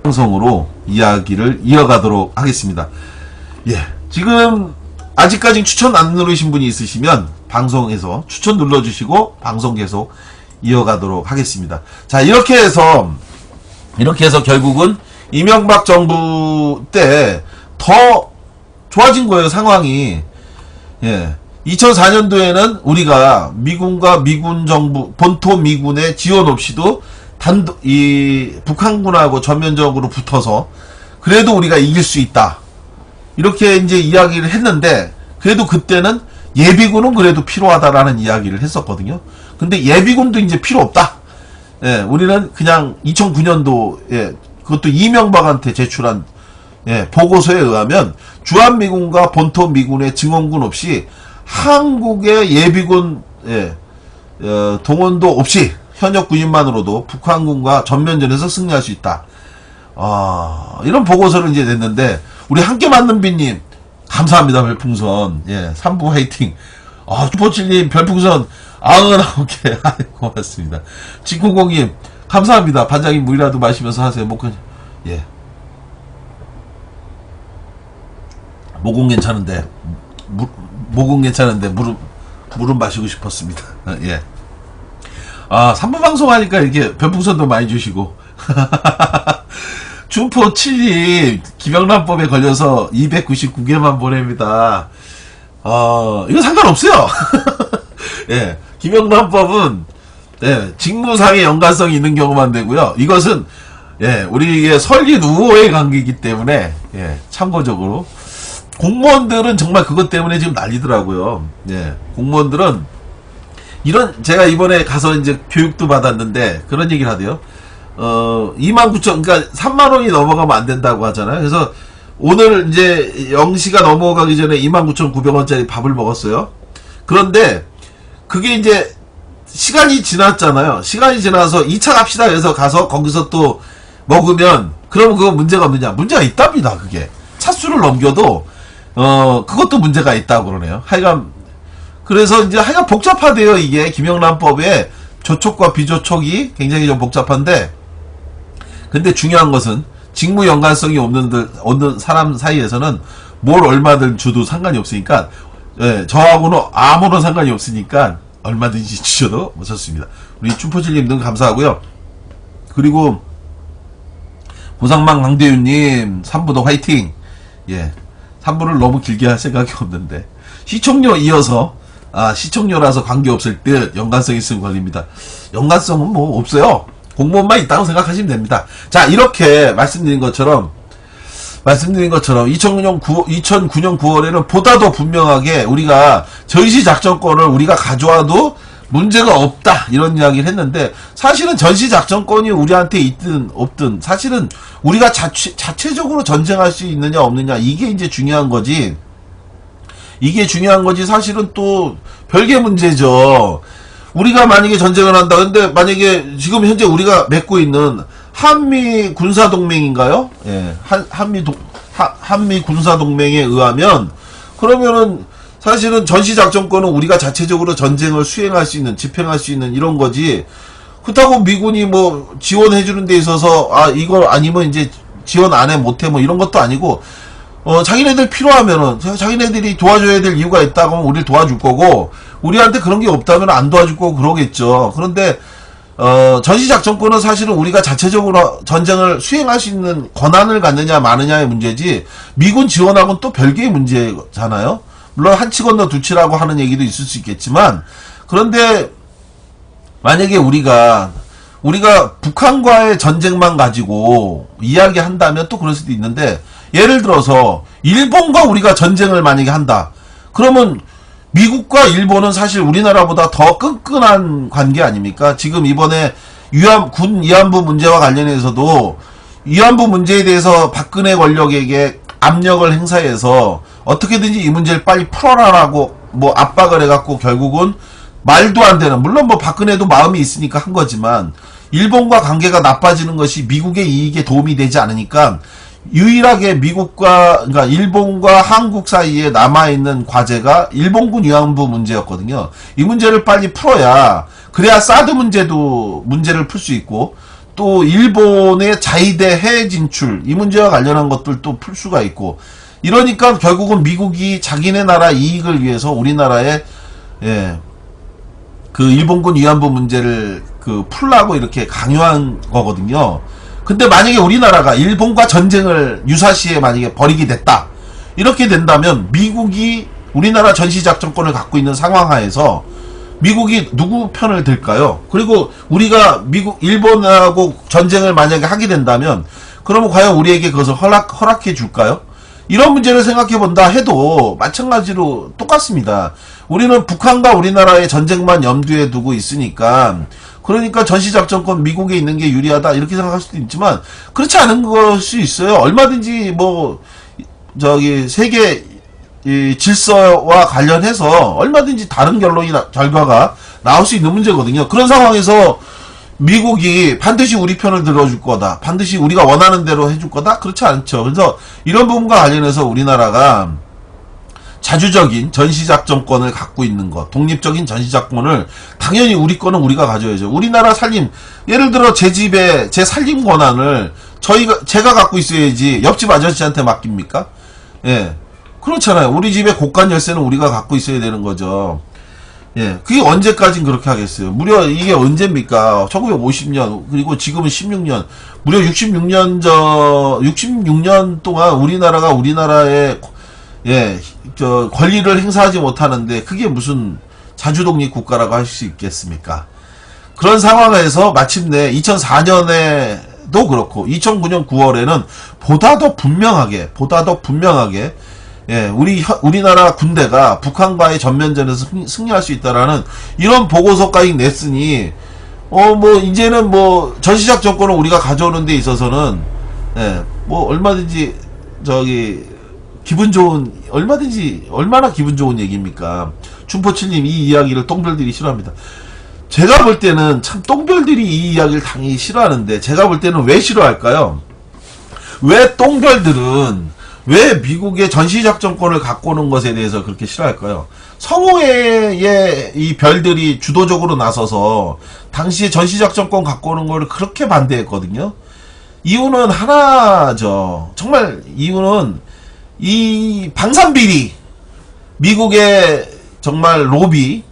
방송으로 이야기를 이어가도록 하겠습니다. 예, 지금 아직까지 추천 안 누르신 분이 있으시면 방송에서 추천 눌러주시고 방송 계속 이어가도록 하겠습니다. 자, 이렇게 해서 결국은 이명박 정부 때 더 좋아진 거예요, 상황이. 예. 2004년도에는 우리가 미군과 미군 정부, 본토 미군의 지원 없이도 북한군하고 전면적으로 붙어서 그래도 우리가 이길 수 있다. 이렇게 이제 이야기를 했는데, 그래도 그때는 예비군은 그래도 필요하다라는 이야기를 했었거든요. 근데 예비군도 이제 필요 없다. 예, 우리는 그냥 2009년도에 그것도 이명박한테 제출한 보고서에 의하면 주한미군과 본토 미군의 증원군 없이 한국의 예비군 동원도 없이 현역 군인만으로도 북한군과 전면전에서 승리할 수 있다. 이런 보고서를 이제 냈는데, 우리 함께 만든 비님 감사합니다. 별풍선 3부 화이팅. 슈퍼칠님 별풍선 99개 고맙습니다. 직구공님 감사합니다. 반장님 물이라도 마시면서 하세요. 목은 목은 괜찮은데 목은 괜찮은데 물은 마시고 싶었습니다. 예. 3부 방송하니까 이렇게 별풍선도 많이 주시고 준포 7님 김영란법에 걸려서 299개만 보냅니다. 이거 상관없어요. 예. 김영란법은 직무상의 연관성이 있는 경우만 되고요. 이것은 우리의 설립 우호의 관계이기 때문에 참고적으로 공무원들은 정말 그것 때문에 지금 난리더라고요. 공무원들은 제가 이번에 가서 이제 교육도 받았는데 그런 얘기를 하대요. 29,000, 그러니까 3만원이 넘어가면 안 된다고 하잖아요. 그래서 오늘 이제 0시가 넘어가기 전에 29,900원짜리 밥을 먹었어요. 그런데 그게 이제 시간이 지났잖아요. 시간이 지나서 2차 갑시다 해서 가서 거기서 또 먹으면 그러면 그거 문제가 없느냐? 문제가 있답니다. 그게 차수를 넘겨도 그것도 문제가 있다고 그러네요. 하여간 그래서 이제 하여간 복잡하대요. 이게 김영란법에 조촉과 비조촉이 굉장히 좀 복잡한데, 근데 중요한 것은 직무 연관성이 없는 사람 사이에서는 뭘 얼마든 줘도 상관이 없으니까, 저하고는 아무런 상관이 없으니까 얼마든지 주셔도 못 쳤습니다. 우리 춘포질님 늘 감사하고요. 그리고 보상망 강대윤님 3부도 화이팅. 3부를 너무 길게 할 생각이 없는데 시청료 이어서 시청료라서 관계없을 듯 연관성 있으면 걸립니다. 연관성은 뭐 없어요. 공무원만 있다고 생각하시면 됩니다. 자, 이렇게 말씀드린 것처럼 2009년 9월에는 보다 더 분명하게 우리가 전시작전권을 우리가 가져와도 문제가 없다 이런 이야기를 했는데, 사실은 전시작전권이 우리한테 있든 없든 사실은 우리가 자체적으로 전쟁할 수 있느냐 없느냐 이게 이제 중요한 거지. 사실은 또 별개 문제죠. 우리가 만약에 전쟁을 한다. 근데 만약에 지금 현재 우리가 맺고 있는 한미 군사동맹인가요? 한미 군사동맹에 의하면 그러면은 사실은 전시작전권은 우리가 자체적으로 전쟁을 수행할 수 있는, 집행할 수 있는 이런 거지. 그렇다고 미군이 뭐 지원해주는 데 있어서 이거 아니면 이제 지원 안 해 못해 뭐 이런 것도 아니고, 자기네들 필요하면은 자기네들이 도와줘야 될 이유가 있다고 하면 우리를 도와줄 거고, 우리한테 그런 게 없다면 안 도와줄 거고 그러겠죠. 그런데 전시작전권은 사실은 우리가 자체적으로 전쟁을 수행할 수 있는 권한을 갖느냐 마느냐의 문제지, 미군 지원하고는 또 별개의 문제잖아요. 물론 한치 건너 두치라고 하는 얘기도 있을 수 있겠지만, 그런데 만약에 우리가 북한과의 전쟁만 가지고 이야기한다면 또 그럴 수도 있는데, 예를 들어서 일본과 우리가 전쟁을 만약에 한다. 그러면 미국과 일본은 사실 우리나라보다 더 끈끈한 관계 아닙니까? 지금 이번에 군 위안부 문제와 관련해서도 위안부 문제에 대해서 박근혜 권력에게 압력을 행사해서 어떻게든지 이 문제를 빨리 풀어라라고 뭐 압박을 해갖고 결국은 말도 안 되는, 물론 뭐 박근혜도 마음이 있으니까 한 거지만 일본과 관계가 나빠지는 것이 미국의 이익에 도움이 되지 않으니까 유일하게 그러니까 일본과 한국 사이에 남아있는 과제가 일본군 위안부 문제였거든요. 이 문제를 빨리 풀어야, 그래야 사드 문제를 풀 수 있고, 또 일본의 자위대 해외 진출 이 문제와 관련한 것들도 풀 수가 있고 이러니까 결국은 미국이 자기네 나라 이익을 위해서 우리나라에 그 일본군 위안부 문제를 풀라고 이렇게 강요한 거거든요. 근데 만약에 우리나라가 일본과 전쟁을 유사시에 만약에 벌이게 됐다. 이렇게 된다면 미국이 우리나라 전시작전권을 갖고 있는 상황 하에서 미국이 누구 편을 들까요? 그리고 우리가 일본하고 전쟁을 만약에 하게 된다면 그러면 과연 우리에게 그것을 허락해 줄까요? 이런 문제를 생각해 본다 해도 마찬가지로 똑같습니다. 우리는 북한과 우리나라의 전쟁만 염두에 두고 있으니까 그러니까 전시작전권 미국에 있는 게 유리하다 이렇게 생각할 수도 있지만 그렇지 않은 것이 있어요. 얼마든지 세계 질서와 관련해서 얼마든지 다른 결과가 나올 수 있는 문제거든요. 그런 상황에서 미국이 반드시 우리 편을 들어줄 거다. 반드시 우리가 원하는 대로 해줄 거다? 그렇지 않죠. 그래서 이런 부분과 관련해서 우리나라가 자주적인 전시작전권을 갖고 있는 것, 독립적인 전시작권을 당연히 우리 거는 우리가 가져야죠. 우리나라 살림, 예를 들어 제 집에 제 살림 권한을 제가 갖고 있어야지 옆집 아저씨한테 맡깁니까? 예. 그렇잖아요. 우리 집의 곳간 열쇠는 우리가 갖고 있어야 되는 거죠. 예. 그게 언제까진 그렇게 하겠어요? 무려 이게 언제입니까? 1950년, 그리고 지금은 16년. 무려 66년 동안 우리나라가 우리나라의, 권리를 행사하지 못하는데, 그게 무슨 자주독립 국가라고 할 수 있겠습니까? 그런 상황에서 마침내 2004년에도 그렇고, 2009년 9월에는 보다 더 분명하게, 우리나라 군대가 북한과의 전면전에서 승리할 수 있다라는 이런 보고서까지 냈으니, 이제는 전시작전권을 우리가 가져오는 데 있어서는, 얼마든지, 얼마나 기분 좋은 얘기입니까? 춘포칠님 이 이야기를 똥별들이 싫어합니다. 제가 볼 때는 참 똥별들이 이 이야기를 당연히 싫어하는데, 제가 볼 때는 왜 싫어할까요? 왜 똥별들은 왜 미국의 전시작전권을 갖고 오는 것에 대해서 그렇게 싫어할까요? 성우의 이 별들이 주도적으로 나서서 당시에 전시작전권 갖고 오는 걸 그렇게 반대했거든요. 이유는 하나죠. 정말 이유는 이 방산비리, 미국의 정말 로비,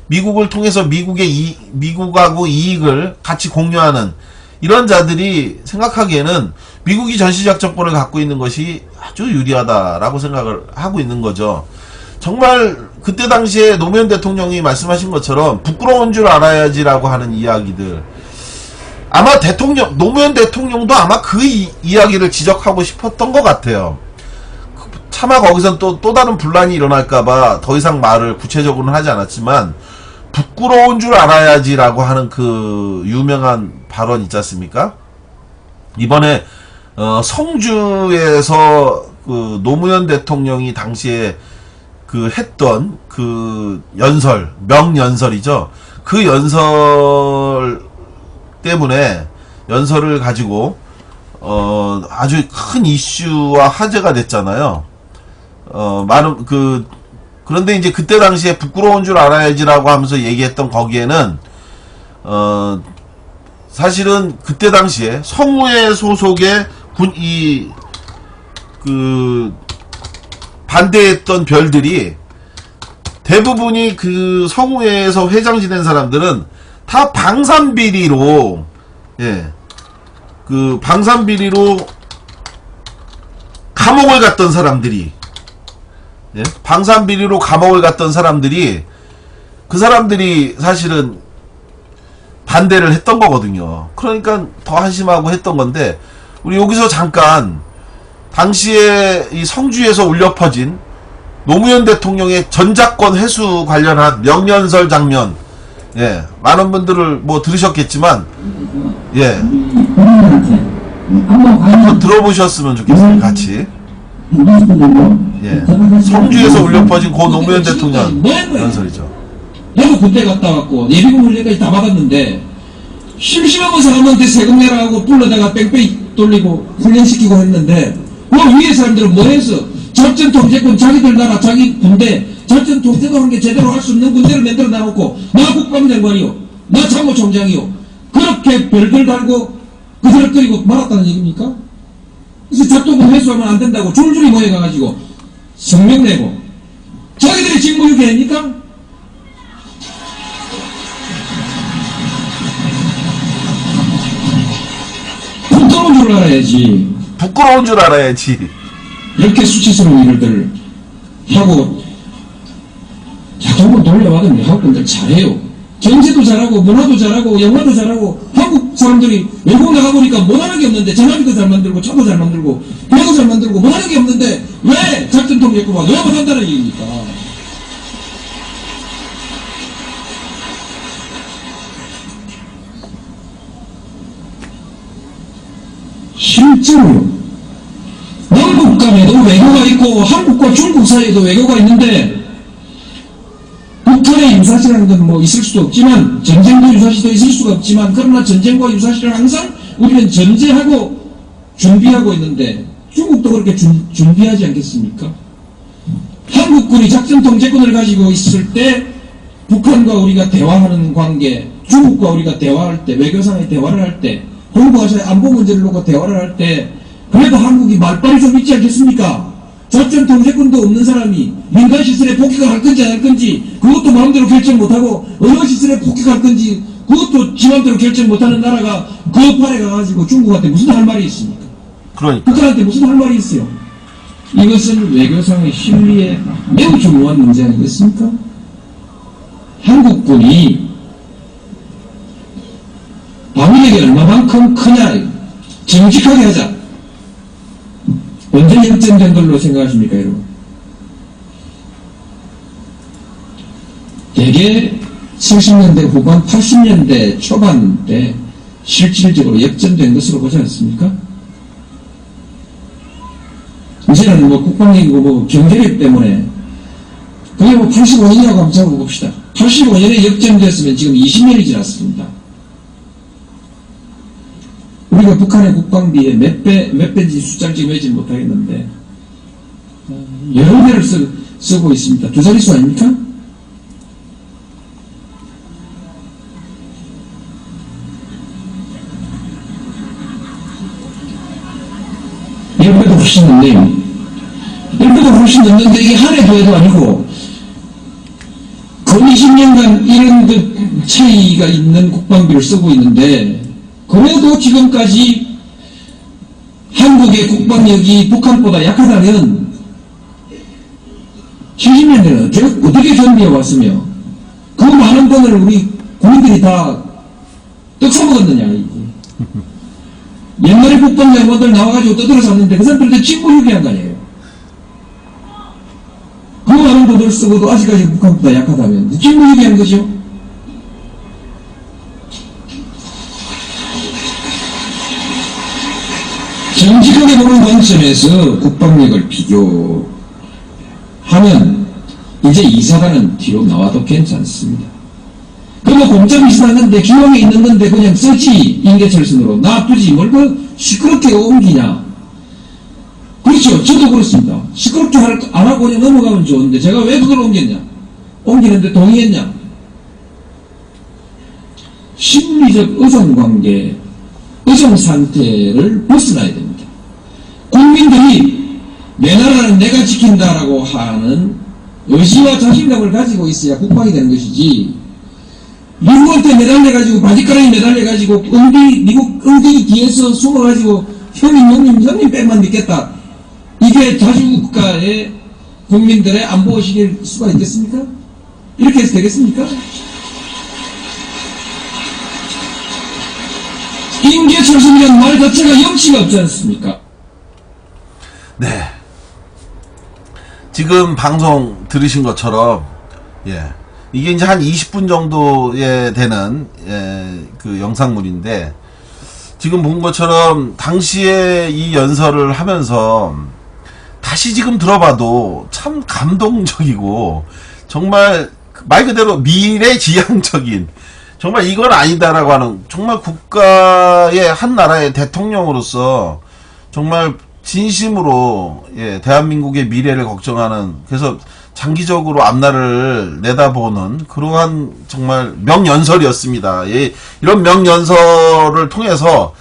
미국을 통해서 미국하고 이익을 같이 공유하는 이런 자들이 생각하기에는 미국이 전시작전권을 갖고 있는 것이 아주 유리하다라고 생각을 하고 있는 거죠. 정말 그때 당시에 노무현 대통령이 말씀하신 것처럼 부끄러운 줄 알아야지라고 하는 이야기들, 아마 노무현 대통령도 아마 그 이야기를 지적하고 싶었던 것 같아요. 차마 거기선 또 다른 분란이 일어날까봐 더 이상 말을 구체적으로는 하지 않았지만, 부끄러운 줄 알아야지라고 하는 그 유명한 발언 있지 않습니까? 이번에 성주에서 그 노무현 대통령이 당시에 했던 명연설이죠. 그 연설 때문에, 연설을 가지고 아주 큰 이슈와 화제가 됐잖아요. 그런데 이제 그때 당시에 부끄러운 줄 알아야지라고 하면서 얘기했던 거기에는 사실은 그때 당시에 성우회 소속의 반대했던 별들이 대부분이 그 성우회에서 회장 지낸 사람들은 다 방산비리로 감옥을 갔던 사람들이, 방산비리로 감옥을 갔던 사람들이, 그 사람들이 사실은 반대를 했던 거거든요. 그러니까 더 한심하고 했던 건데, 우리 여기서 잠깐 당시에 이 성주에서 울려 퍼진 노무현 대통령의 전작권 회수 관련한 명연설 장면, 많은 분들을 들으셨겠지만, 한번 들어보셨으면 좋겠어요, 같이. 성주에서 울려 퍼진 고 노무현 대통령 연설이죠. 내가 군대 갔다 왔고 예비군 훈련까지 다 받았는데, 심심하면 사람한테 세금 내라 하고 불러다가 뺑뺑이 돌리고 훈련시키고 했는데, 위에 사람들은 뭐 했어? 작전 통제권 자기들 나라 자기 군대 작전 통제도 한 게 제대로 할 수 없는 군대를 만들어 놔놓고, 나 국방장관이요, 나 참모총장이요, 그렇게 별걸 달고 그들을 때리고 말았다는 얘기입니까? 그래서 작동을 회수하면 안 된다고 줄줄이 모여가가지고 성명 내고 자기들이 직무유기 아닙니까? 부끄러운 줄 알아야지. 부끄러운 줄 알아야지. 이렇게 수치스러운 일들 하고 자동으로 돌려받으면 한국분들 잘해요. 경제도 잘하고 문화도 잘하고 영화도 잘하고 한국 사람들이 외국 나가보니까 못하는 게 없는데 전화기도 잘 만들고 차도 잘 만들고 배도 잘 만들고 못하는 게 없는데 왜 작전통제구만 왜 못한다는 얘기입니까? 실제로 남북 간에도 외교가 있고 한국과 중국 사이에도 외교가 있는데 북한의 유사시라는 건 뭐 있을 수도 없지만 전쟁도 유사시도 있을 수가 없지만 그러나 전쟁과 유사시를 항상 우리는 전제하고 준비하고 있는데 중국도 그렇게 준비하지 않겠습니까? 한국군이 작전통제권을 가지고 있을 때 북한과 우리가 대화하는 관계 중국과 우리가 대화할 때 외교상의 대화를 할 때 동북아시아 안보 문제를 놓고 대화를 할 때 그래도 한국이 말빨이 좀 있지 않겠습니까? 작전 통제권도 없는 사람이 민간 시설에 폭격을 할 건지 안 할 건지 그것도 마음대로 결정 못하고 어느 시설에 폭격할 건지 그것도 지 마음대로 결정 못하는 나라가 그 판에 가가지고 중국한테 무슨 할 말이 있습니까? 그러니까. 북한한테 무슨 할 말이 있어요? 이것은 외교상의 신뢰에 매우 중요한 문제 아니겠습니까? 한국군이 방위력이 얼마만큼 크냐 정직하게 하자. 언제 역전된 걸로 생각하십니까, 여러분? 대개 70년대 후반, 80년대 초반 때 실질적으로 역전된 것으로 보지 않습니까? 이제는 뭐 국방력이고 뭐 경제력 때문에 그게 뭐 85년이라고 한번 잡아봅시다. 85년에 역전됐으면 지금 20년이 지났습니다. 우리가 북한의 국방비에 몇 배인지 숫자를 지금 외지 못하겠는데 여러 배를 쓰고 있습니다. 두 자릿수 아닙니까? 열 배도 훨씬 넘네요. 열 배도 훨씬 넘는데 이게 한 해도 해도 아니고 그 20년간 이런 그 차이가 있는 국방비를 쓰고 있는데 그래도 지금까지 한국의 국방력이 북한보다 약하다면 70년대는 어떻게 견디어 왔으며 그 많은 돈을 우리 국민들이 다 떡사먹었느냐 이게. 옛날에 국방장관들 나와가지고 떠들어 샀는데 그 사람들도 직무유기한 거 아니에요. 그 많은 돈을 쓰고도 아직까지 북한보다 약하다면 직무유기한 거죠. 정직하게 보는 관점에서 국방력을 비교하면 이제 이사단은 뒤로 나와도 괜찮습니다. 그거 공짜 비슷하는데 기왕에 있는 건데 그냥 쓰지 인계철선으로 놔두지 뭘 그 시끄럽게 옮기냐. 그렇죠. 저도 그렇습니다. 시끄럽게 안 하고 그냥 넘어가면 좋은데 제가 왜 그걸 옮겼냐. 옮기는데 동의했냐. 심리적 의존관계 의존 상태를 벗어나야 됩니다. 국민들이 내 나라는 내가 지킨다라고 하는 의지와 자신감을 가지고 있어야 국방이 되는 것이지 미국한테 매달려가지고 바지가랑이 매달려가지고 미국 응딩이 뒤에서 숨어가지고 형님 백만 믿겠다. 이게 자주국가의 국민들의 안보의식일 수가 있겠습니까? 이렇게 해서 되겠습니까? 인계철선이라는 말 자체가 염치가 없지 않습니까? 네. 지금 방송 들으신 것처럼, 예. 이게 이제 한 20분 정도에 되는, 그 영상물인데, 지금 본 것처럼, 당시에 이 연설을 하면서, 다시 지금 들어봐도 참 감동적이고, 정말 말 그대로 미래지향적인, 정말 이건 아니다라고 하는, 정말 국가의 한 나라의 대통령으로서, 정말 진심으로 대한민국의 미래를 걱정하는 그래서 장기적으로 앞날을 내다보는 그러한 정말 명연설이었습니다. 이런 명연설을 통해서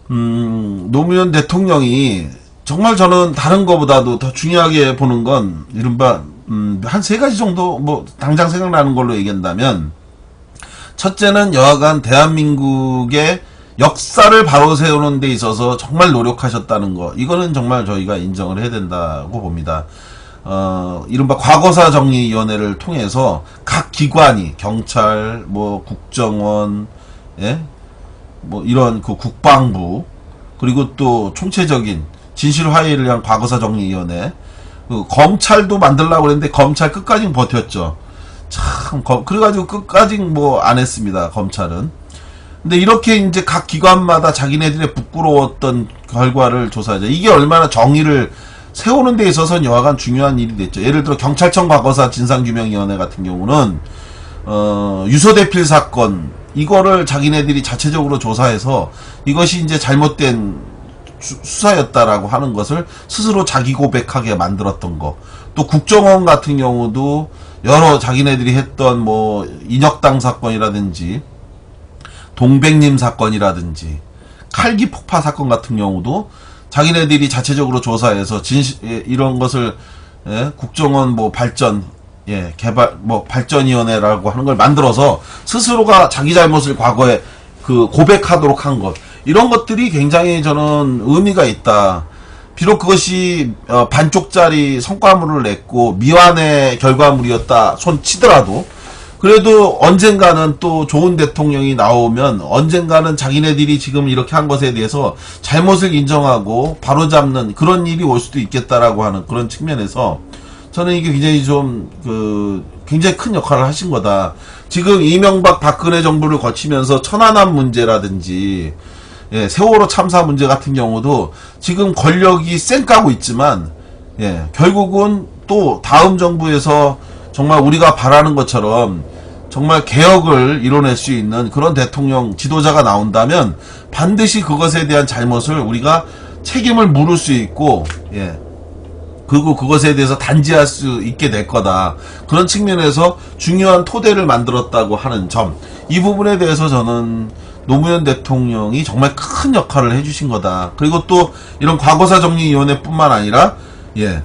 노무현 대통령이 정말 저는 다른 거보다도 더 중요하게 보는 건 이른바 한 세 가지 정도 뭐 당장 생각나는 걸로 얘기한다면, 첫째는 여하간 대한민국의 역사를 바로 세우는 데 있어서 정말 노력하셨다는 거, 이거는 정말 저희가 인정을 해야 된다고 봅니다. 이른바 과거사 정리위원회를 통해서 각 기관이 경찰, 뭐 국정원, 예? 뭐 이런 그 국방부, 그리고 또 총체적인 진실화해를 위한 과거사 정리위원회, 그 검찰도 만들려고 그랬는데 검찰 끝까지 버텼죠. 참, 그래가지고 끝까지 뭐 안 했습니다, 검찰은. 근데 이렇게 이제 각 기관마다 자기네들의 부끄러웠던 결과를 조사하죠. 이게 얼마나 정의를 세우는 데 있어서는 여하간 중요한 일이 됐죠. 예를 들어 경찰청 과거사 진상규명위원회 같은 경우는 유서대필 사건, 이거를 자기네들이 자체적으로 조사해서 이것이 이제 잘못된 수사였다라고 하는 것을 스스로 자기 고백하게 만들었던 거. 또 국정원 같은 경우도 여러 자기네들이 했던 뭐 인혁당 사건이라든지 동백님 사건이라든지 칼기 폭파 사건 같은 경우도 자기네들이 자체적으로 조사해서 이런 것을, 예, 국정원 뭐 발전, 예, 개발 뭐 발전위원회라고 하는 걸 만들어서 스스로가 자기 잘못을 과거에 그 고백하도록 한 것, 이런 것들이 굉장히 저는 의미가 있다. 비록 그것이 반쪽짜리 성과물을 냈고 미완의 결과물이었다 손 치더라도, 그래도 언젠가는 또 좋은 대통령이 나오면 언젠가는 자기네들이 지금 이렇게 한 것에 대해서 잘못을 인정하고 바로잡는 그런 일이 올 수도 있겠다라고 하는 그런 측면에서 저는 이게 굉장히 좀 굉장히 큰 역할을 하신 거다. 지금 이명박 박근혜 정부를 거치면서 천안함 문제라든지, 예, 세월호 참사 문제 같은 경우도 지금 권력이 쌩까고 있지만, 예, 결국은 또 다음 정부에서 정말 우리가 바라는 것처럼 정말 개혁을 이뤄낼 수 있는 그런 대통령 지도자가 나온다면 반드시 그것에 대한 잘못을 우리가 책임을 물을 수 있고, 예, 그리고 그것에 대해서 단죄할 수 있게 될 거다. 그런 측면에서 중요한 토대를 만들었다고 하는 점, 이 부분에 대해서 저는 노무현 대통령이 정말 큰 역할을 해주신 거다. 그리고 또 이런 과거사 정리위원회뿐만 아니라, 예,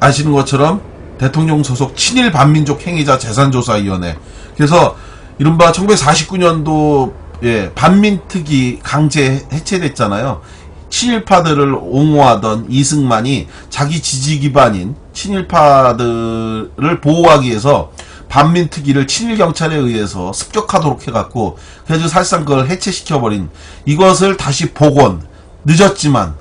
아시는 것처럼 대통령 소속 친일 반민족 행위자 재산조사위원회. 그래서 이른바 1949년도, 예, 반민특위 강제 해체됐잖아요. 친일파들을 옹호하던 이승만이 자기 지지 기반인 친일파들을 보호하기 위해서 반민특위를 친일경찰에 의해서 습격하도록 해갖고, 그래서 사실상 그걸 해체시켜버린, 이것을 다시 복원, 늦었지만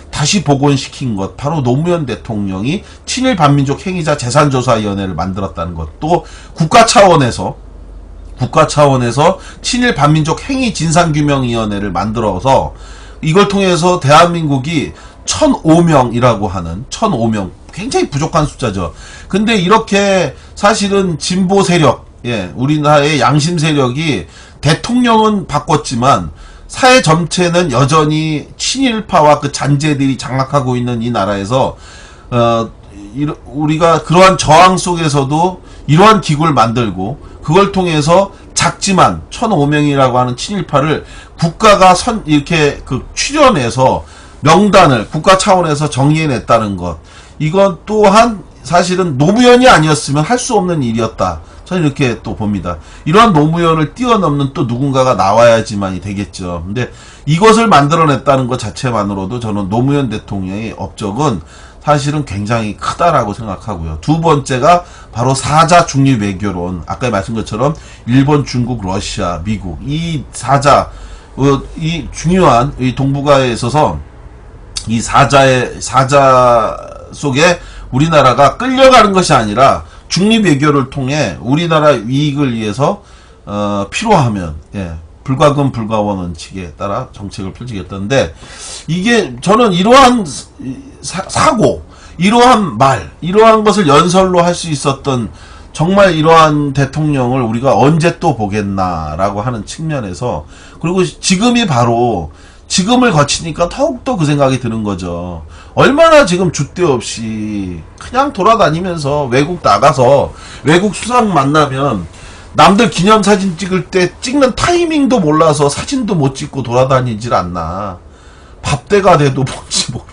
다시 복원시킨 것, 바로 노무현 대통령이 친일 반민족 행위자 재산조사위원회를 만들었다는 것. 또 국가 차원에서 친일 반민족 행위 진상규명위원회를 만들어서 이걸 통해서 대한민국이 1005명이라고 하는 1005명, 굉장히 부족한 숫자죠. 근데 이렇게 사실은 진보 세력, 예, 우리나라의 양심 세력이 대통령은 바꿨지만 사회 전체는 여전히 친일파와 그 잔재들이 장악하고 있는 이 나라에서 우리가 그러한 저항 속에서도 이러한 기구를 만들고, 그걸 통해서 작지만 1005명이라고 하는 친일파를 국가가 이렇게 출연해서 명단을 국가 차원에서 정리해냈다는 것, 이건 또한 사실은 노무현이 아니었으면 할 수 없는 일이었다. 저는 이렇게 또 봅니다. 이러한 노무현을 뛰어넘는 또 누군가가 나와야지만이 되겠죠. 근데 이것을 만들어냈다는 것 자체만으로도 저는 노무현 대통령의 업적은 사실은 굉장히 크다라고 생각하고요. 두 번째가 바로 사자 중립 외교론. 아까 말씀 것처럼 일본, 중국, 러시아, 미국, 이 사자, 이 중요한 이 동북아에 있어서 이 사자 속에 우리나라가 끌려가는 것이 아니라 중립 외교를 통해 우리나라 이익을 위해서 필요하면, 예, 불가금 불가원 원칙에 따라 정책을 펼치겠다는데, 이게 저는 이러한 사고, 이러한 말, 이러한 것을 연설로 할 수 있었던 정말 이러한 대통령을 우리가 언제 또 보겠나라고 하는 측면에서, 그리고 지금이 바로 지금을 거치니까 더욱더 그 생각이 드는 거죠. 얼마나 지금 줏대 없이 그냥 돌아다니면서 외국 나가서 외국 수상 만나면 남들 기념사진 찍을 때 찍는 타이밍도 몰라서 사진도 못 찍고 돌아다니질 않나. 밥대가 돼도 뭔지 모르고.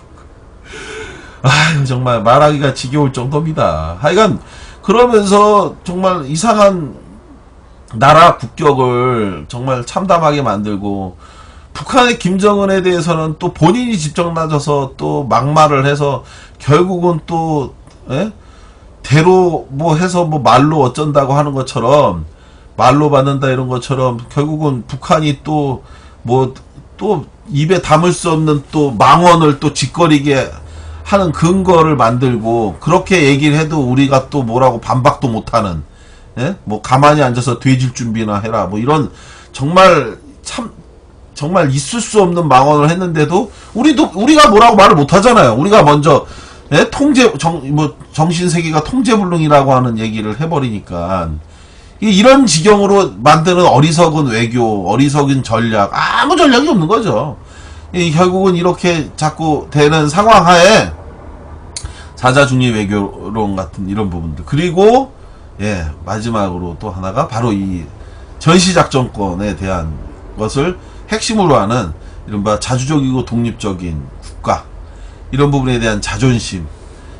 아유, 정말 말하기가 지겨울 정도입니다. 하여간, 그러면서 정말 이상한 나라 국격을 정말 참담하게 만들고, 북한의 김정은에 대해서는 또 본인이 직접 나서서 또 막말을 해서 결국은 또, 대로 뭐 해서 뭐 말로 어쩐다고 하는 것처럼, 말로 받는다 이런 것처럼 결국은 북한이 또 뭐 또 입에 담을 수 없는 또 망언을 또 짓거리게 하는 근거를 만들고, 그렇게 얘기를 해도 우리가 또 뭐라고 반박도 못하는, 뭐 가만히 앉아서 돼질 준비나 해라 뭐 이런 정말 정말 있을 수 없는 망언을 했는데도 우리가 뭐라고 말을 못하잖아요. 우리가 먼저 정신세계가 통제불능이라고 하는 얘기를 해버리니까, 이런 지경으로 만드는 어리석은 외교, 어리석은 전략, 아무 전략이 없는 거죠. 결국은 이렇게 자꾸 되는 상황하에 사자중립 외교론 같은 이런 부분들, 그리고 마지막으로 또 하나가 바로 이 전시작전권에 대한 것을 핵심으로 하는 이른바 자주적이고 독립적인 국가, 이런 부분에 대한 자존심,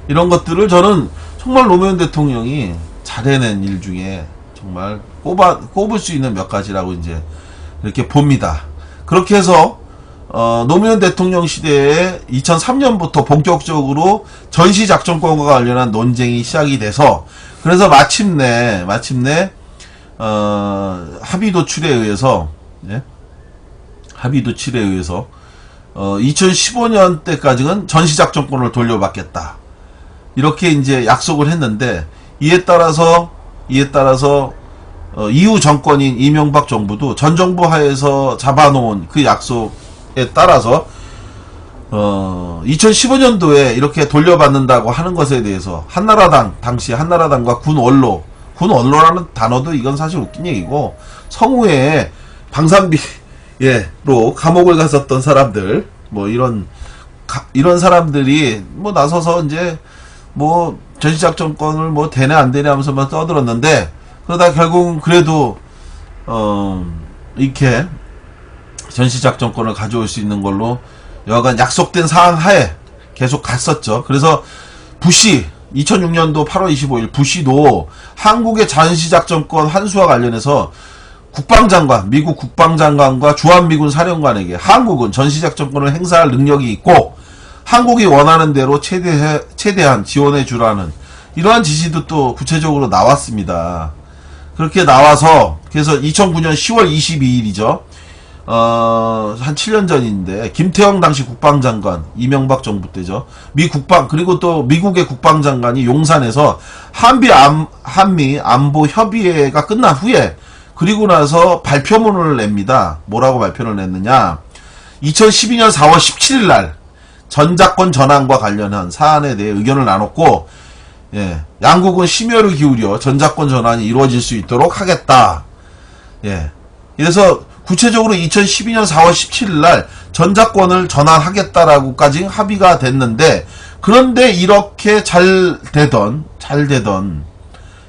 이런 것들을 저는 정말 노무현 대통령이 잘해낸 일 중에 정말 꼽을 수 있는 몇 가지라고 이제 이렇게 봅니다. 그렇게 해서 노무현 대통령 시대에 2003년부터 본격적으로 전시작전권과 관련한 논쟁이 시작이 돼서, 그래서 마침내 합의 도출에 의해서 2015년 때까지는 전시작전권을 돌려받겠다, 이렇게 이제 약속을 했는데, 이에 따라서 이후 정권인 이명박 정부도 전 정부 하에서 잡아놓은 그 약속에 따라서 2015년도에 이렇게 돌려받는다고 하는 것에 대해서 당시 한나라당과 군원로라는 단어도 이건 사실 웃긴 얘기고, 성우에 방산비로 감옥을 갔었던 사람들, 뭐 이런 사람들이 뭐 나서서 이제 뭐 전시작전권을 뭐 되네 안 되네 하면서만 떠들었는데, 그러다 결국은 그래도 이렇게 전시작전권을 가져올 수 있는 걸로 여하간 약속된 사항 하에 계속 갔었죠. 그래서 2006년도 8월 25일 부시도 한국의 전시작전권 환수와 관련해서 미국 국방장관과 주한미군 사령관에게 한국은 전시작전권을 행사할 능력이 있고 한국이 원하는 대로 최대한 지원해 주라는 이러한 지시도 또 구체적으로 나왔습니다. 그렇게 나와서, 그래서 2009년 10월 22일이죠. 한 7년 전인데, 김태형 당시 국방장관, 이명박 정부 때죠. 그리고 또 미국의 국방장관이 용산에서 한미 안보 협의회가 끝난 후에, 그리고 나서 발표문을 냅니다. 뭐라고 발표를 냈느냐. 2012년 4월 17일 날, 전작권 전환과 관련한 사안에 대해 의견을 나눴고, 양국은 심혈을 기울여 전작권 전환이 이루어질 수 있도록 하겠다. 그래서 구체적으로 2012년 4월 17일 날 전작권을 전환하겠다라고까지 합의가 됐는데, 그런데 이렇게 잘 되던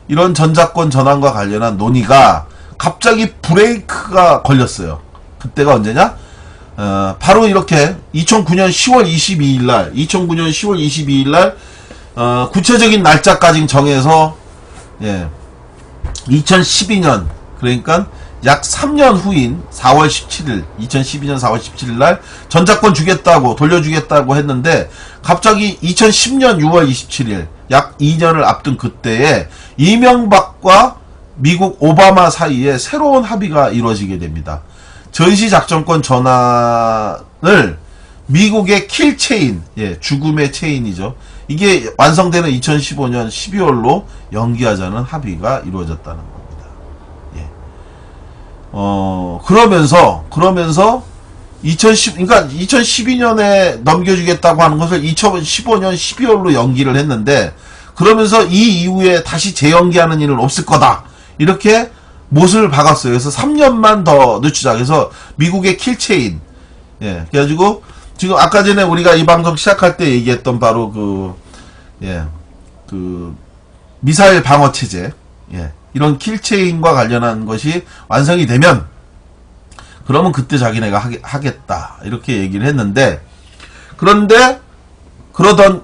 이런 전작권 전환과 관련한 논의가 갑자기 브레이크가 걸렸어요. 그때가 언제냐? 바로 이렇게 2009년 10월 22일 날 구체적인 날짜까지 정해서 2012년, 그러니까 약 3년 후인 2012년 4월 17일 날 전작권 돌려주겠다고 했는데, 갑자기 2010년 6월 27일, 약 2년을 앞둔 그때에 이명박과 미국 오바마 사이에 새로운 합의가 이루어지게 됩니다. 전시작전권 전환을 미국의 킬체인, 죽음의 체인이죠. 이게 완성되는 2015년 12월로 연기하자는 합의가 이루어졌다는 겁니다. 그러면서 2012년에 넘겨주겠다고 하는 것을 2015년 12월로 연기를 했는데, 그러면서 이 이후에 다시 재연기하는 일은 없을 거다, 이렇게 못을 박았어요. 그래서 3년만 더 늦추자. 그래서 미국의 킬체인, 그래가지고 지금 아까 전에 우리가 이 방송 시작할 때 얘기했던 바로 그 미사일 방어 체제, 이런 킬체인과 관련한 것이 완성이 되면 그러면 그때 자기네가 하겠다 이렇게 얘기를 했는데, 그런데 그러던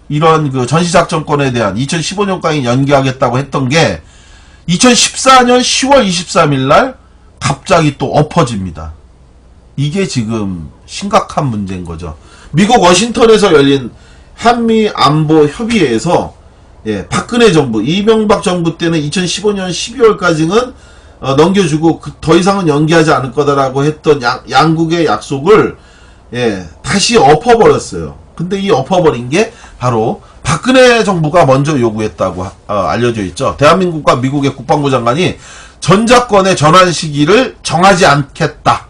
이런 그 전시작전권에 대한 2015년까지 연기하겠다고 했던 게 2014년 10월 23일 날 갑자기 또 엎어집니다. 이게 지금 심각한 문제인 거죠. 미국 워싱턴에서 열린 한미 안보 협의회에서 박근혜 정부, 이명박 정부 때는 2015년 12월까지는 넘겨주고 더 이상은 연기하지 않을 거다라고 했던 양국의 약속을 다시 엎어버렸어요. 근데 이 엎어버린 게 바로 박근혜 정부가 먼저 요구했다고 알려져 있죠. 대한민국과 미국의 국방부 장관이 전작권의 전환 시기를 정하지 않겠다.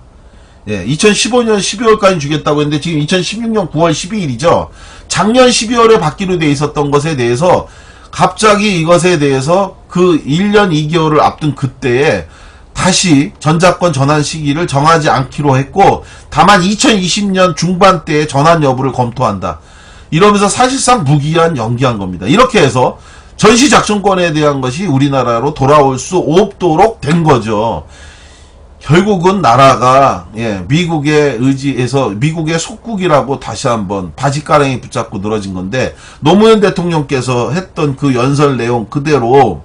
2015년 12월까지 주겠다고 했는데 지금 2016년 9월 12일이죠. 작년 12월에 받기로 돼 있었던 것에 대해서 갑자기 이것에 대해서 그 1년 2개월을 앞둔 그때에 다시 전작권 전환 시기를 정하지 않기로 했고, 다만 2020년 중반대에 전환 여부를 검토한다. 이러면서 사실상 무기한 연기한 겁니다. 이렇게 해서 전시작전권에 대한 것이 우리나라로 돌아올 수 없도록 된 거죠. 결국은 나라가 미국의 의지에서 미국의 속국이라고 다시 한번 바지가랑이 붙잡고 늘어진 건데, 노무현 대통령께서 했던 그 연설 내용 그대로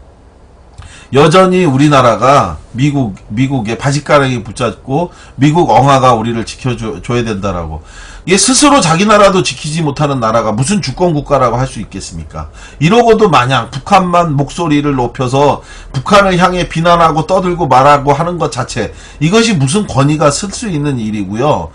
여전히 우리나라가 미국의 바지가랑이 붙잡고 미국 엉아가 우리를 지켜줘야 된다라고. 이게 스스로 자기 나라도 지키지 못하는 나라가 무슨 주권국가라고 할 수 있겠습니까? 이러고도 마냥 북한만 목소리를 높여서 북한을 향해 비난하고 떠들고 말하고 하는 것 자체, 이것이 무슨 권위가 쓸 수 있는 일이고요.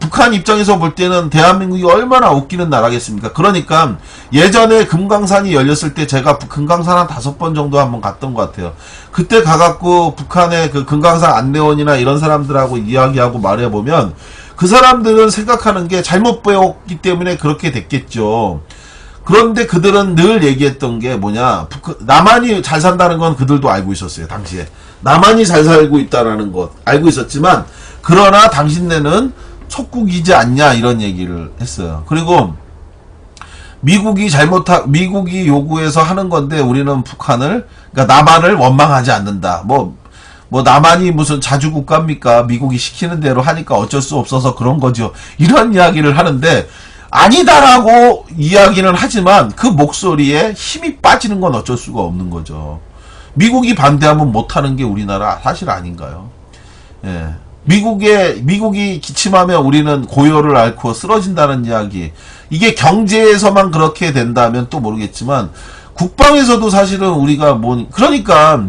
북한 입장에서 볼 때는 대한민국이 얼마나 웃기는 나라겠습니까? 그러니까 예전에 금강산이 열렸을 때 제가 금강산 한 5번 정도 한번 갔던 것 같아요. 그때 가갖고 북한의 그 금강산 안내원이나 이런 사람들하고 이야기하고 말해보면 그 사람들은 생각하는 게 잘못 배웠기 때문에 그렇게 됐겠죠. 그런데 그들은 늘 얘기했던 게 뭐냐, 남한이 잘 산다는 건 그들도 알고 있었어요. 당시에 남한이 잘 살고 있다라는 것 알고 있었지만, 그러나 당신네는 속국이지 않냐 이런 얘기를 했어요. 그리고 미국이 요구해서 하는 건데 우리는 북한을, 그러니까 남한을 원망하지 않는다. 뭐 남한이 무슨 자주국가입니까? 미국이 시키는 대로 하니까 어쩔 수 없어서 그런 거죠. 이런 이야기를 하는데, 아니다라고 이야기는 하지만 그 목소리에 힘이 빠지는 건 어쩔 수가 없는 거죠. 미국이 반대하면 못하는 게 우리나라 사실 아닌가요? 미국이 기침하면 우리는 고요를 앓고 쓰러진다는 이야기. 이게 경제에서만 그렇게 된다면 또 모르겠지만, 국방에서도 사실은 우리가 그러니까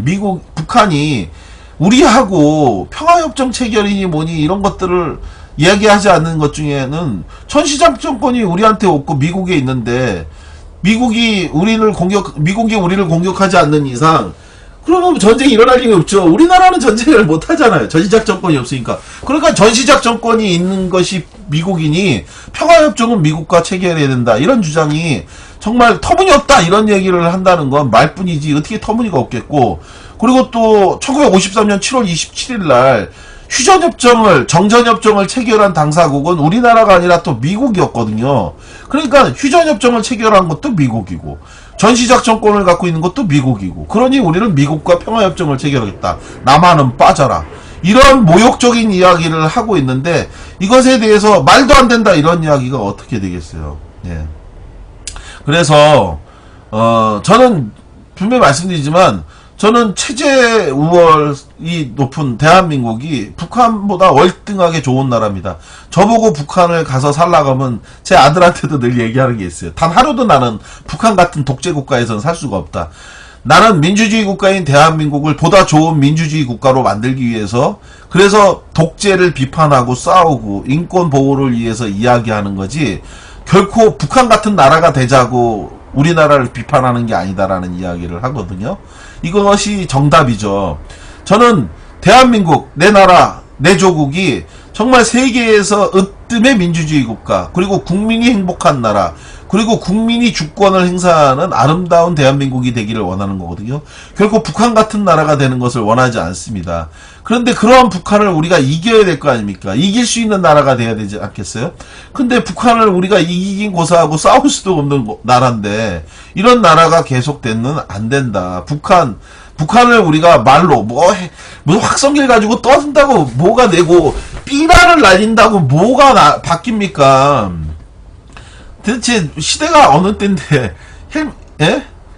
북한이 우리하고 평화협정 체결이니 뭐니 이런 것들을 이야기하지 않는 것 중에는 전시작전권이 우리한테 없고 미국에 있는데, 미국이 우리를 공격하지 않는 이상 그러면 전쟁이 일어날 일이 없죠. 우리나라는 전쟁을 못 하잖아요. 전시작전권이 없으니까. 그러니까 전시작전권이 있는 것이 미국이니 평화협정은 미국과 체결해야 된다. 이런 주장이 정말 터무니없다. 이런 얘기를 한다는 건 말뿐이지 어떻게 터무니가 없겠고, 그리고 또 1953년 7월 27일 날 정전협정을 체결한 당사국은 우리나라가 아니라 또 미국이었거든요. 그러니까 휴전협정을 체결한 것도 미국이고, 전시작전권을 갖고 있는 것도 미국이고, 그러니 우리는 미국과 평화협정을 체결하겠다. 남한은 빠져라. 이런 모욕적인 이야기를 하고 있는데, 이것에 대해서 말도 안 된다 이런 이야기가 어떻게 되겠어요. 그래서 저는 분명히 말씀드리지만, 저는 체제 우월이 높은 대한민국이 북한보다 월등하게 좋은 나라입니다. 저보고 북한을 가서 살라고 하면 제 아들한테도 늘 얘기하는 게 있어요. 단 하루도 나는 북한 같은 독재 국가에서는 살 수가 없다. 나는 민주주의 국가인 대한민국을 보다 좋은 민주주의 국가로 만들기 위해서, 그래서 독재를 비판하고 싸우고 인권 보호를 위해서 이야기하는 거지, 결코 북한 같은 나라가 되자고 우리나라를 비판하는 게 아니다라는 이야기를 하거든요. 이것이 정답이죠. 저는 대한민국, 내 나라, 내 조국이 정말 세계에서 으뜸의 민주주의 국가, 그리고 국민이 행복한 나라, 그리고 국민이 주권을 행사하는 아름다운 대한민국이 되기를 원하는 거거든요. 결코 북한 같은 나라가 되는 것을 원하지 않습니다. 그런데 그러한 북한을 우리가 이겨야 될 거 아닙니까? 이길 수 있는 나라가 돼야 되지 않겠어요? 근데 북한을 우리가 이기긴 고사하고 싸울 수도 없는 나라인데 이런 나라가 계속되면 안 된다. 북한을 우리가 말로 무슨 확성기를 가지고 떠든다고 뭐가 되고 삐라를 날린다고 뭐가 바뀝니까? 대체 시대가 어느 때인데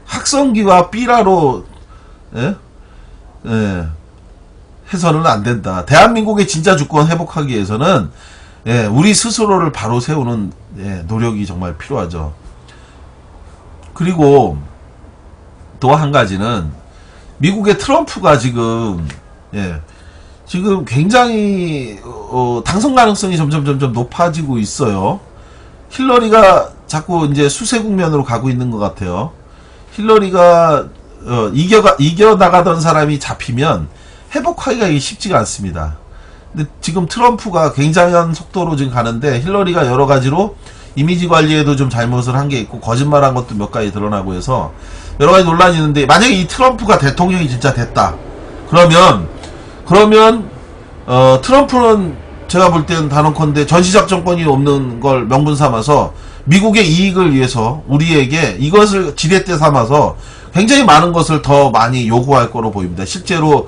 확성기와 삐라로 해서는 안 된다. 대한민국의 진짜 주권 회복하기 위해서는 우리 스스로를 바로 세우는 노력이 정말 필요하죠. 그리고 또 한 가지는 미국의 트럼프가 지금 굉장히 당선 가능성이 점점 높아지고 있어요. 힐러리가 자꾸 이제 수세 국면으로 가고 있는 것 같아요. 힐러리가 이겨나가던 사람이 잡히면 회복하기가 쉽지가 않습니다. 근데 지금 트럼프가 굉장한 속도로 지금 가는데 힐러리가 여러 가지로 이미지 관리에도 좀 잘못을 한 게 있고 거짓말한 것도 몇 가지 드러나고 해서 여러 가지 논란이 있는데 만약에 이 트럼프가 대통령이 진짜 됐다. 그러면 트럼프는 제가 볼 때는 단언컨대 전시작전권이 없는 걸 명분 삼아서 미국의 이익을 위해서 우리에게 이것을 지렛대 삼아서 굉장히 많은 것을 더 많이 요구할 거로 보입니다. 실제로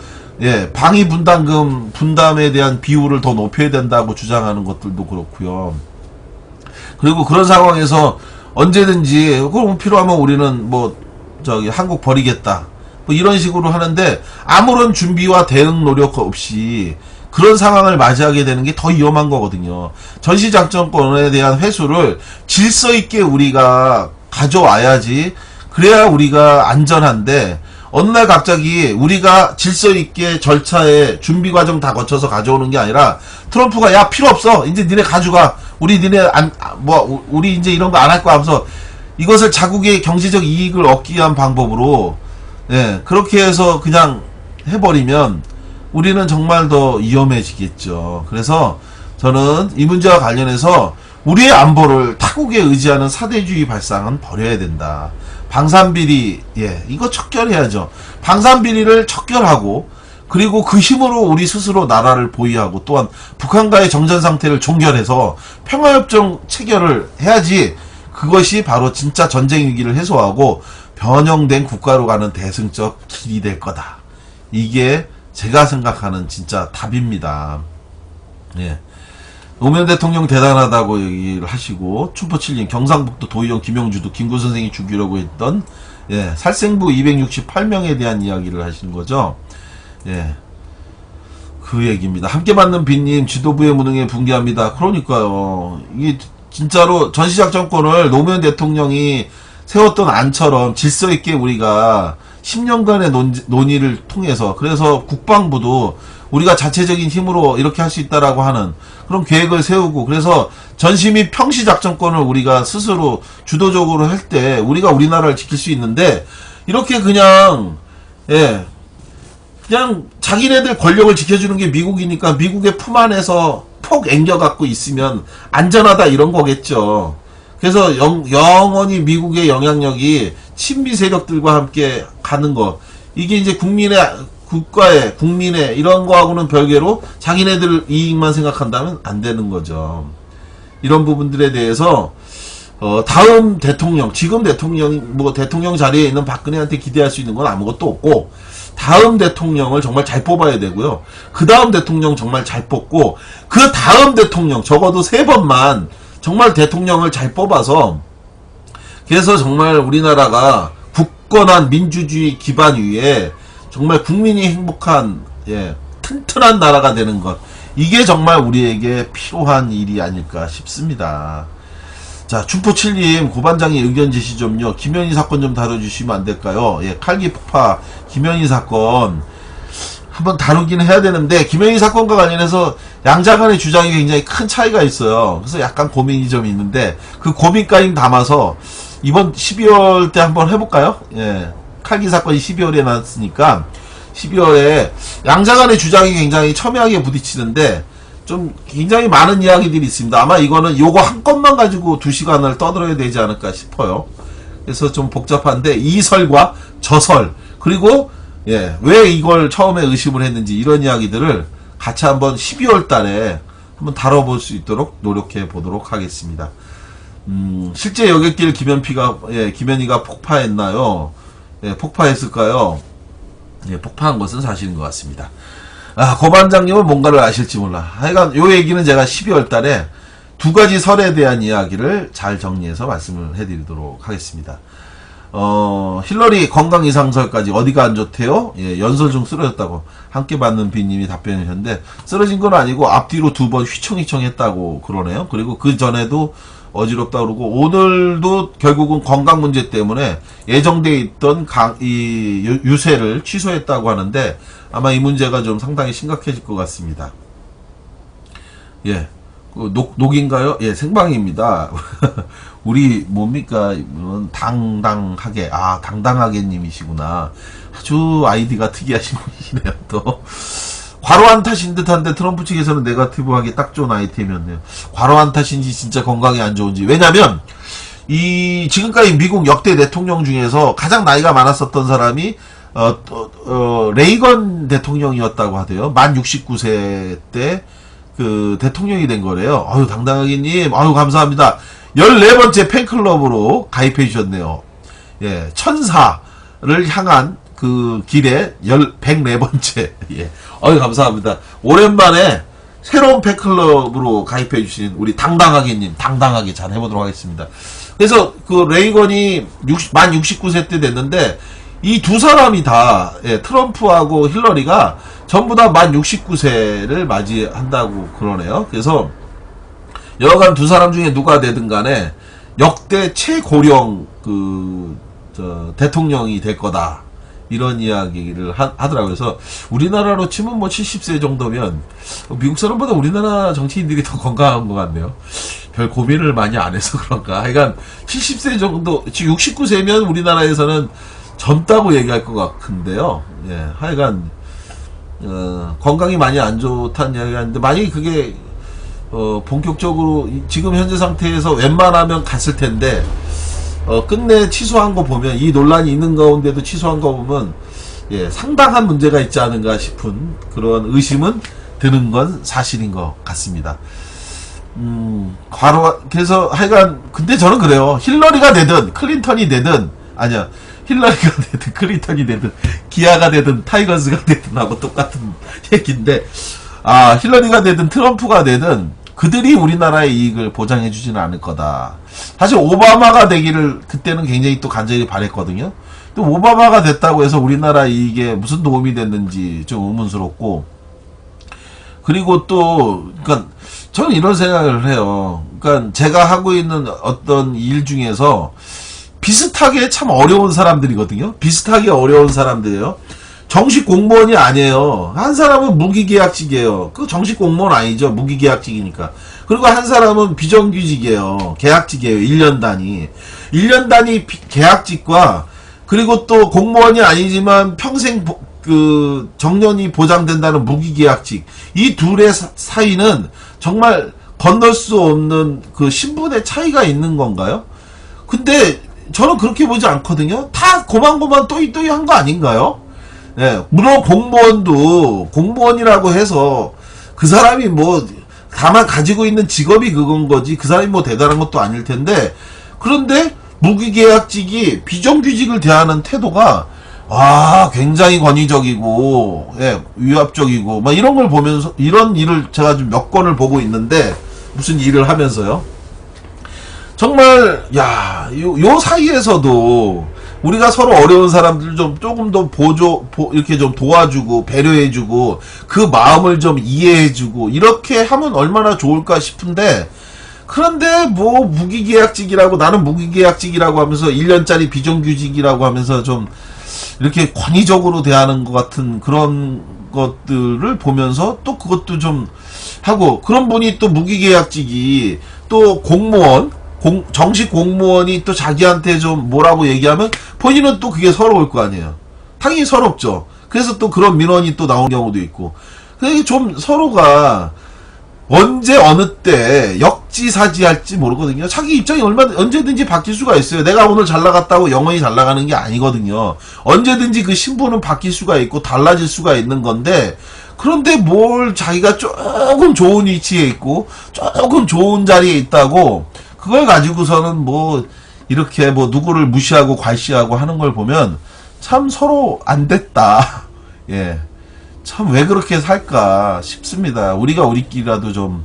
방위 분담금 분담에 대한 비율을 더 높여야 된다고 주장하는 것들도 그렇고요. 그리고 그런 상황에서 언제든지 그럼 필요하면 우리는 한국 버리겠다. 이런 식으로 하는데 아무런 준비와 대응 노력 없이 그런 상황을 맞이하게 되는 게 더 위험한 거거든요. 전시작전권에 대한 회수를 질서 있게 우리가 가져와야지. 그래야 우리가 안전한데 어느 날 갑자기 우리가 질서 있게 절차에 준비 과정 다 거쳐서 가져오는 게 아니라 트럼프가 야 필요 없어. 이제 니네 가져가. 우리 이제 이런 거 안 할 거야 하면서 이것을 자국의 경제적 이익을 얻기 위한 방법으로 그렇게 해서 그냥 해버리면 우리는 정말 더 위험해지겠죠. 그래서 저는 이 문제와 관련해서 우리의 안보를 타국에 의지하는 사대주의 발상은 버려야 된다. 방산비리 이거 척결해야죠. 방산비리를 척결하고 그리고 그 힘으로 우리 스스로 나라를 보위하고 또한 북한과의 정전 상태를 종결해서 평화협정 체결을 해야지 그것이 바로 진짜 전쟁 위기를 해소하고 변형된 국가로 가는 대승적 길이 될 거다. 이게 제가 생각하는 진짜 답입니다. 노무현 대통령 대단하다고 얘기를 하시고 춘포칠님 경상북도 도의원 김영주도 김구 선생이 죽이려고 했던 살생부 268명에 대한 이야기를 하시는 거죠. 그 얘기입니다. 함께 받는 빈님 지도부의 무능에 분개합니다. 그러니까요. 이게 진짜로 전시작전권을 노무현 대통령이 세웠던 안처럼 질서 있게 우리가 10년간의 논의를 통해서 그래서 국방부도 우리가 자체적인 힘으로 이렇게 할 수 있다라고 하는 그런 계획을 세우고 그래서 전시 및 평시 작전권을 우리가 스스로 주도적으로 할 때 우리가 우리나라를 지킬 수 있는데 이렇게 그냥 자기네들 권력을 지켜주는 게 미국이니까 미국의 품 안에서 폭 앵겨갖고 있으면 안전하다 이런 거겠죠. 그래서 영원히 미국의 영향력이 친미 세력들과 함께 가는 거 이게 이제 국민의 이런 거하고는 별개로 자기네들 이익만 생각한다면 안 되는 거죠. 이런 부분들에 대해서 다음 대통령 지금 대통령 자리에 있는 박근혜한테 기대할 수 있는 건 아무것도 없고 다음 대통령을 정말 잘 뽑아야 되고요. 그 다음 대통령 정말 잘 뽑고 그 다음 대통령 적어도 3번만 정말 대통령을 잘 뽑아서 그래서 정말 우리나라가 굳건한 민주주의 기반 위에 정말 국민이 행복한 튼튼한 나라가 되는 것 이게 정말 우리에게 필요한 일이 아닐까 싶습니다. 자 춘포칠님 고반장의 의견 제시 좀요. 김현희 사건 좀 다뤄주시면 안 될까요? 칼기 폭파 김현희 사건 한번 다루긴 해야 되는데 김현희 사건과 관련해서 양자간의 주장이 굉장히 큰 차이가 있어요. 그래서 약간 고민이 좀 있는데 그 고민까지 담아서 이번 12월 때 한번 해볼까요? 칼기 사건이 12월에 났으니까 12월에 양자간의 주장이 굉장히 첨예하게 부딪히는데 좀 굉장히 많은 이야기들이 있습니다. 아마 이거는 요거 한 건만 가지고 2시간을 떠들어야 되지 않을까 싶어요. 그래서 좀 복잡한데 이 설과 저 설, 그리고 예, 왜 이걸 처음에 의심을 했는지 이런 이야기들을 같이 한번 12월 달에 한번 다뤄볼 수 있도록 노력해 보도록 하겠습니다. 실제 여객길 김현희가 폭파했나요? 예, 폭파했을까요? 예, 폭파한 것은 사실인 것 같습니다. 고반장님은 뭔가를 아실지 몰라. 하여간 요 얘기는 제가 12월 달에 2가지 설에 대한 이야기를 잘 정리해서 말씀을 해드리도록 하겠습니다. 힐러리 건강 이상설까지 어디가 안 좋대요? 예, 연설 중 쓰러졌다고 함께 받는 비님이 답변을 했는데, 쓰러진 건 아니고 앞뒤로 2번 휘청휘청 했다고 그러네요. 그리고 그 전에도 어지럽다 그러고, 오늘도 결국은 건강 문제 때문에 예정돼 있던 유세를 취소했다고 하는데, 아마 이 문제가 좀 상당히 심각해질 것 같습니다. 예. 녹인가요? 예, 생방입니다. 우리 뭡니까? 당당하게, 당당하게 님이시구나. 아주 아이디가 특이하신 분이시네요. 또 과로한 탓인 듯한데 트럼프 측에서는 네거티브하기 딱 좋은 아이템이었네요. 과로한 탓인지 진짜 건강이 안 좋은지. 왜냐면 지금까지 미국 역대 대통령 중에서 가장 나이가 많았었던 사람이 레이건 대통령이었다고 하대요. 만 69세 때 그 대통령이 된 거래요. 아유, 당당하게님, 아유, 감사합니다. 14번째 팬클럽으로 가입해 주셨네요. 예, 천사를 향한 그 길에 104번째. 예, 아유, 감사합니다. 오랜만에 새로운 팬클럽으로 가입해 주신 우리 당당하게님, 당당하게 잘 해보도록 하겠습니다. 그래서 그 레이건이 만 69세 때 됐는데, 이 두 사람이 다, 예, 트럼프하고 힐러리가 전부 다 만 69세를 맞이한다고 그러네요. 그래서 여하간 두 사람 중에 누가 되든 간에 역대 최고령 대통령이 될 거다. 이런 이야기를 하더라고요. 그래서 우리나라로 치면 뭐 70세 정도면 미국 사람보다 우리나라 정치인들이 더 건강한 것 같네요. 별 고민을 많이 안 해서 그런가. 하여간 70세 정도, 지금 69세면 우리나라에서는 젊다고 얘기할 것 같은데요. 예, 하여간 건강이 많이 안 좋다는 이야기가 있는데, 만약에 그게 본격적으로 지금 현재 상태에서 웬만하면 갔을 텐데, 끝내 취소한 거 보면, 이 논란이 있는 가운데도 취소한 거 보면, 예, 상당한 문제가 있지 않은가 싶은 그런 의심은 드는 건 사실인 것 같습니다. 그래서 하여간, 근데 저는 그래요. 힐러리가 되든, 클린턴이 되든, 아니야. 힐러리가 되든, 클린턴이 되든, 기아가 되든, 타이거즈가 되든 하고 똑같은 얘기인데, 힐러리가 되든, 트럼프가 되든, 그들이 우리나라의 이익을 보장해주지는 않을 거다. 사실 오바마가 되기를 그때는 굉장히 또 간절히 바랬거든요. 또 오바마가 됐다고 해서 우리나라 이익에 무슨 도움이 됐는지 좀 의문스럽고, 그리고 또, 그러니까 저는 이런 생각을 해요. 그러니까 제가 하고 있는 어떤 일 중에서 비슷하게 참 어려운 사람들이거든요. 비슷하게 어려운 사람들이에요. 정식 공무원이 아니에요. 한 사람은 무기계약직이에요. 그 정식 공무원 아니죠. 무기계약직이니까. 그리고 한 사람은 비정규직이에요. 계약직이에요. 1년 단위. 1년 단위 계약직과, 그리고 또 공무원이 아니지만 평생 정년이 보장된다는 무기계약직. 이 둘의 사이는 정말 건널 수 없는 그 신분의 차이가 있는 건가요? 근데 저는 그렇게 보지 않거든요. 다 고만고만 또이또이 한 거 아닌가요? 예, 물론 공무원도 공무원이라고 해서 그 사람이 뭐 다만 가지고 있는 직업이 그건 거지, 그 사람이 뭐 대단한 것도 아닐 텐데, 그런데 무기계약직이 비정규직을 대하는 태도가 굉장히 권위적이고, 예, 위압적이고 막 이런 걸 보면서, 이런 일을 제가 좀 몇 건을 보고 있는데, 무슨 일을 하면서요. 정말 요 사이에서도 우리가 서로 어려운 사람들 좀 조금 더 이렇게 좀 도와주고 배려해주고 그 마음을 좀 이해해주고 이렇게 하면 얼마나 좋을까 싶은데, 그런데 뭐 무기계약직이라고, 나는 무기계약직이라고 하면서 1년짜리 비정규직이라고 하면서 좀 이렇게 권위적으로 대하는 것 같은 그런 것들을 보면서 또 그것도 좀 하고, 그런 분이 또 무기계약직이 또 공무원, 정식 공무원이 또 자기한테 좀 뭐라고 얘기하면 본인은 또 그게 서러울 거 아니에요. 당연히 서럽죠. 그래서 또 그런 민원이 또 나온 경우도 있고. 그게 좀 서로가 언제 어느 때 역지사지할지 모르거든요. 자기 입장이 언제든지 바뀔 수가 있어요. 내가 오늘 잘 나갔다고 영원히 잘 나가는 게 아니거든요. 언제든지 그 신분은 바뀔 수가 있고 달라질 수가 있는 건데, 그런데 뭘 자기가 조금 좋은 위치에 있고 조금 좋은 자리에 있다고 그걸 가지고서는 뭐 이렇게 뭐 누구를 무시하고 괄시하고 하는 걸 보면 참 서로 안 됐다. 예. 참 왜 그렇게 살까 싶습니다. 우리가 우리끼리라도 좀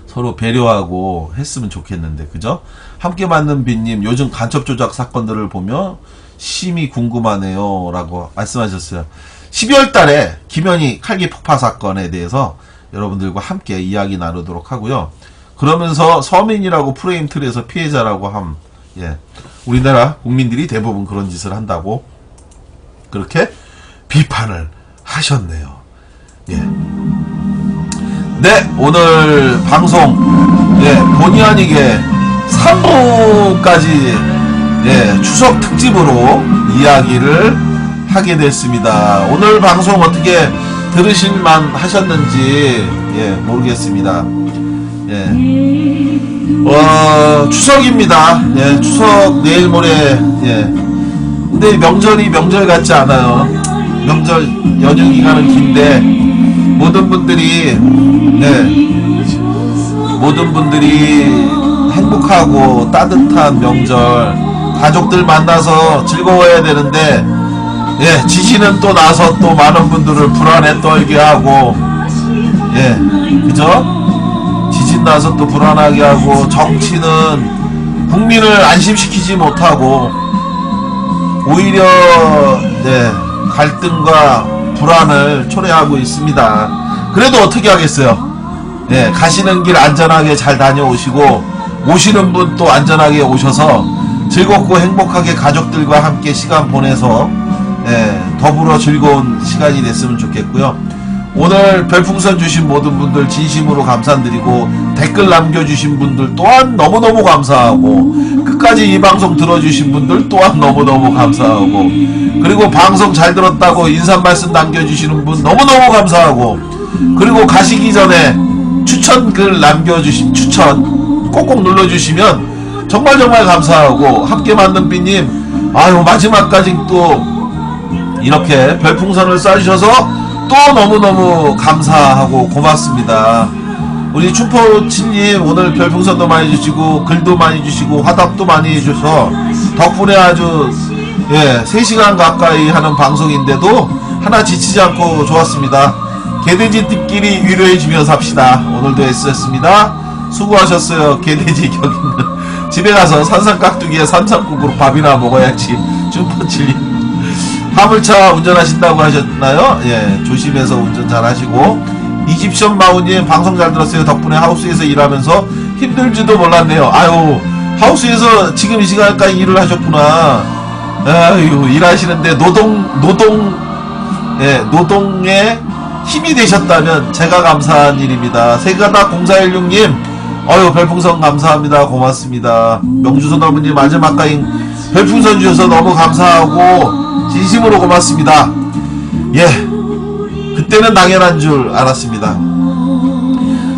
서로 배려하고 했으면 좋겠는데, 그죠? 함께 맞는 빈님, 요즘 간첩 조작 사건들을 보며 심히 궁금하네요 라고 말씀하셨어요. 12월 달에 김현희 칼기 폭파 사건에 대해서 여러분들과 함께 이야기 나누도록 하고요. 그러면서 서민이라고 프레임 틀에서 피해자라고 예. 우리나라 국민들이 대부분 그런 짓을 한다고 그렇게 비판을 하셨네요. 예. 네, 오늘 방송, 예, 본의 아니게 3부까지, 예, 추석 특집으로 이야기를 하게 됐습니다. 오늘 방송 어떻게 들으실만 하셨는지, 예, 모르겠습니다. 예. 추석입니다. 예, 추석 내일 모레, 예. 근데 명절이 명절 같지 않아요. 명절 연휴 기간은 긴데 모든 분들이 행복하고 따뜻한 명절 가족들 만나서 즐거워야 되는데, 예, 지진은 또 나서 또 많은 분들을 불안에 떨게 하고, 예, 그죠? 지진 나서 또 불안하게 하고, 정치는 국민을 안심시키지 못하고 오히려, 네, 갈등과 불안을 초래하고 있습니다. 그래도 어떻게 하겠어요? 예, 가시는 길 안전하게 잘 다녀오시고, 오시는 분 또 안전하게 오셔서 즐겁고 행복하게 가족들과 함께 시간 보내서, 예, 더불어 즐거운 시간이 됐으면 좋겠고요. 오늘 별풍선 주신 모든 분들 진심으로 감사드리고, 댓글 남겨주신 분들 또한 너무너무 감사하고, 끝까지 이 방송 들어주신 분들 또한 너무너무 감사하고, 그리고 방송 잘 들었다고 인사말씀 남겨주시는 분 너무너무 감사하고, 그리고 가시기 전에 추천 글 남겨주신, 추천 꼭꼭 눌러주시면 정말 감사하고, 함께 만든 삐님, 아유, 마지막까지 또 이렇게 별풍선을 쏴주셔서 또 너무너무 감사하고 고맙습니다. 우리 춘포치님 오늘 별풍선도 많이 주시고 글도 많이 주시고 화답도 많이 해주셔서 덕분에 아주, 예, 3시간 가까이 하는 방송인데도 하나 지치지 않고 좋았습니다. 개돼지들끼리 위로해주며 삽시다. 오늘도 애쓰셨습니다. 수고하셨어요. 개돼지 격있는 집에 가서 산삼깍두기에 삼삼국으로 밥이나 먹어야지. 춘포치님 화물차 운전하신다고 하셨나요? 예, 조심해서 운전 잘 하시고, 이집션 마우님 방송 잘 들었어요. 덕분에 하우스에서 일하면서 힘들지도 몰랐네요. 아유, 하우스에서 지금 이 시간까지 일을 하셨구나. 아유, 일하시는데 노동에 힘이 되셨다면 제가 감사한 일입니다. 세가다 0416님, 어유, 별풍선 감사합니다. 고맙습니다. 명주선 어머님 마지막까지 별풍선 주셔서 너무 감사하고 진심으로 고맙습니다. 예, 그때는 당연한 줄 알았습니다.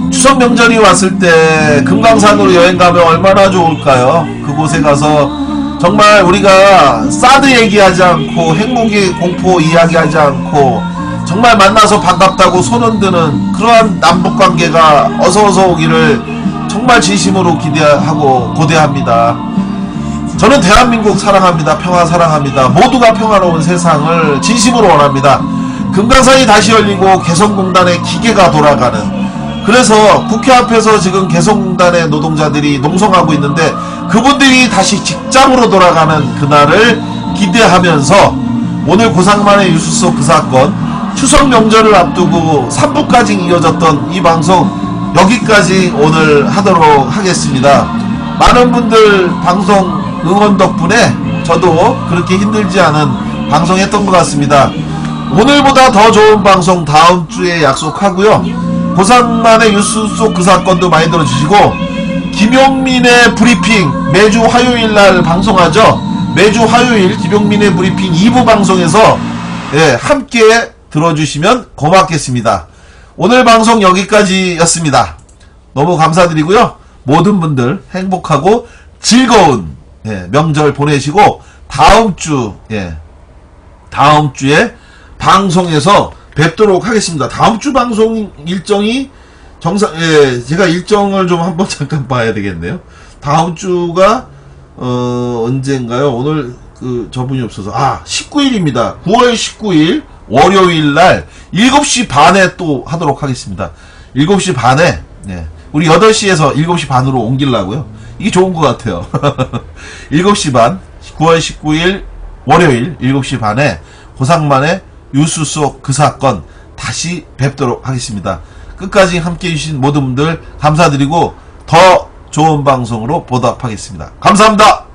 추석 명절이 왔을 때 금강산으로 여행 가면 얼마나 좋을까요? 그곳에 가서 정말 우리가 사드 얘기하지 않고 행복의 공포 이야기하지 않고 정말 만나서 반갑다고 손 흔드는 그러한 남북관계가 어서어서 오기를 정말 진심으로 기대하고 고대합니다. 저는 대한민국 사랑합니다. 평화 사랑합니다. 모두가 평화로운 세상을 진심으로 원합니다. 금강산이 다시 열리고 개성공단의 기계가 돌아가는, 그래서 국회 앞에서 지금 개성공단의 노동자들이 농성하고 있는데 그분들이 다시 직장으로 돌아가는 그날을 기대하면서 오늘 고상만의 유수소 그 사건, 추석 명절을 앞두고 3부까지 이어졌던 이 방송 여기까지 오늘 하도록 하겠습니다. 많은 분들 방송 응원 덕분에 저도 그렇게 힘들지 않은 방송했던 것 같습니다. 오늘보다 더 좋은 방송 다음 주에 약속하고요. 고상만의 뉴스 속 그 사건도 많이 들어주시고, 김용민의 브리핑 매주 화요일날 방송하죠. 매주 화요일 김용민의 브리핑 2부 방송에서, 예, 함께 들어주시면 고맙겠습니다. 오늘 방송 여기까지였습니다. 너무 감사드리고요. 모든 분들 행복하고 즐거운 명절 보내시고 다음 주에 방송에서 뵙도록 하겠습니다. 다음 주 방송 일정이 제가 일정을 좀 한번 잠깐 봐야 되겠네요. 다음 주가 언젠가요? 오늘 저분이 없어서 19일입니다. 9월 19일 월요일 날 7시 반에 또 하도록 하겠습니다. 7시 반에 우리 8시에서 7시 반으로 옮기려고요. 이게 좋은 것 같아요. 7시 반 9월 19일 월요일 7시 반에 고상만의 뉴스 속 그 사건 다시 뵙도록 하겠습니다. 끝까지 함께해 주신 모든 분들 감사드리고 더 좋은 방송으로 보답하겠습니다. 감사합니다.